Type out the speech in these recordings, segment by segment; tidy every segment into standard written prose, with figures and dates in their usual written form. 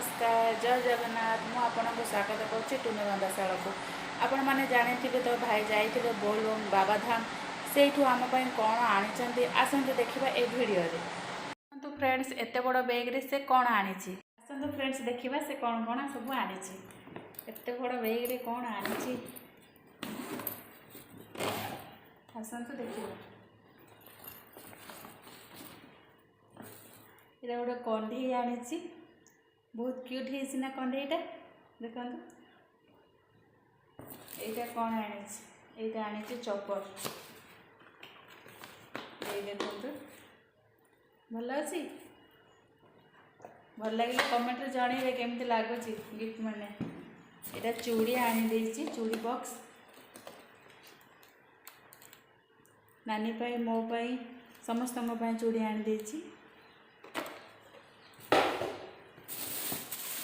नमस्कार जय जगन्नाथ मु आपको स्वागत करुच्ची टुनु रंधाशाला को आपण मैंने जानी तो भाई जाइए बोलबम बाबाधाम से आम कौन आनी आसतु देखा ए भिडियो तो फ्रेंड्स एत बड़ बैग्रे से कौन आनी आसतु फ्रेंड्स देखा से कौन कौन सब आनी एत बड़ बैग्रे कौन आनी आसतु देखा ये गोटे कंढे आनी बहुत क्यूट है ना कंढेटा देखो यहाँ कौन आनी आनी चपर ये देखो भल अच्छी भल लगे कमेंट जनइबे केमती लगुच गिफ्ट मैंने यहाँ चूड़ी आनी चूड़ी बॉक्स नानी पाई मो पाई समस्त चूड़ी आनी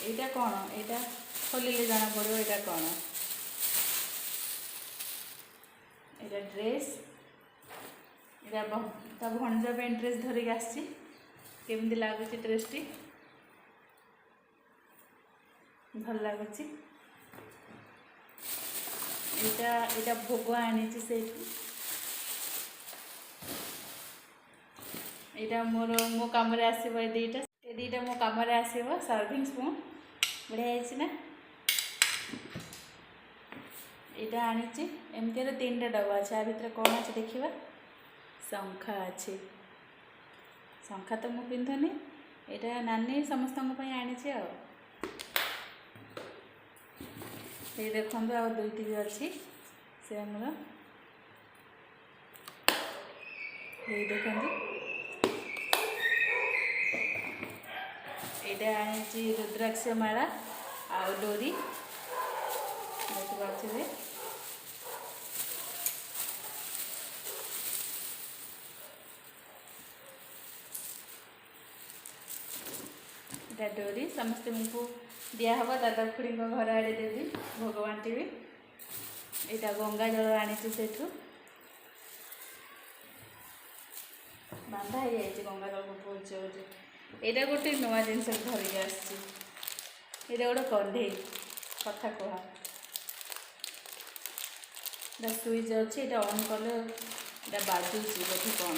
यहाँ कौन यहाँ खोलिले जाना पड़ो यहाँ कौन यहाँ ड्रेस यहाँ भणजा पे ड्रेस धरिक आमती लगुच ड्रेस टी भल लगुच यहाँ भोग आनी से यहाँ मोर मो कम आसो ये दुईटा मो कम आसो सर्विंग स्पून बढ़िया है ना यहाँ आनी एमती तीन टा डब्बा अच्छे भितर कौन अच्छे देखा शंखा अच्छे शंखा तो मुझे पिंधुनी यहाँ नानी समस्त आनी ये देखो आ दुईटी भी अच्छी से आमर ये देखो यहाँ आनी रुद्राक्ष माला आ डोरी देखिए यहाँ डोरी समस्त मुझको दिहब दादा खुड़ी घर आड़े देवी भगवान टी यहाँ गंगा जल आनी से बांधा है गंगा जल पहुँच यहाँ गोटे नुआ जिनस धरिक आसटा गोटे कंढे कथा कह स्विच अच्छी यहाँ ऑन कले यहाँ बाजुची बोधे कौन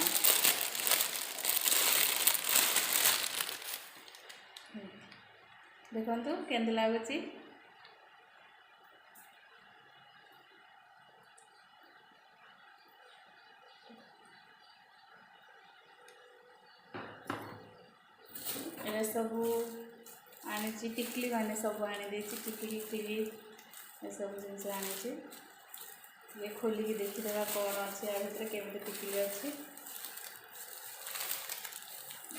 देखु केमती लगुच ये सब आनी टिकली मैंने सब आनी टिकली क्लिप ये सब जिनस आनी ये खोलिकी देखीदे कौन अच्छे या भर केमी टिकली अच्छी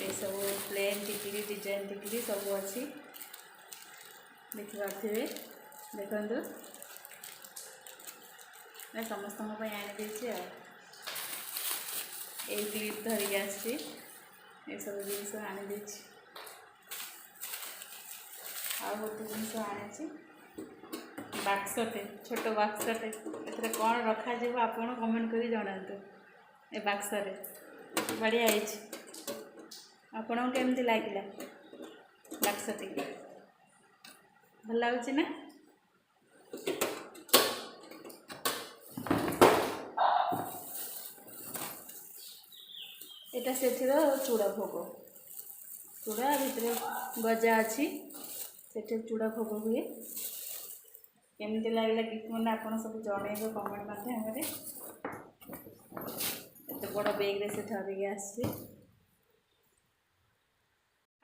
ये सब प्लेन टिकली डिजाइन टिकली सब अच्छी देखिए देखु समस्त आनी ये क्लिप धरिक आसी सब जिनस आनी आ गोटे जिनस आनी बाक्सटे छोट बाक्सटे ए कौन रखा आपड़ कमेंट कर जनातु ए बाक्सरे बढ़िया है आपको केमती लगे बाक्सटी भल लगुच ना यहाँ से चूड़ा भोग चूड़ा भितर गजा अच्छी से चूड़ा भोग हुए केमती लगे गिफ्ट मैंने आप सब जनइबे कमेंट मध्यम एत बड़ बैग्रे से धरिक आसी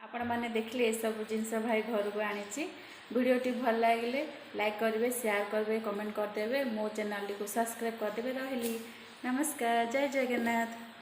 आपण मैंने देखले सब जिनस भाई घर को आनी वीडियोटी भल लगे लाइक करेंगे शेयर करेंगे कमेंट करदे मो चैनल को सब्सक्राइब करदे रही नमस्कार जय जगन्नाथ।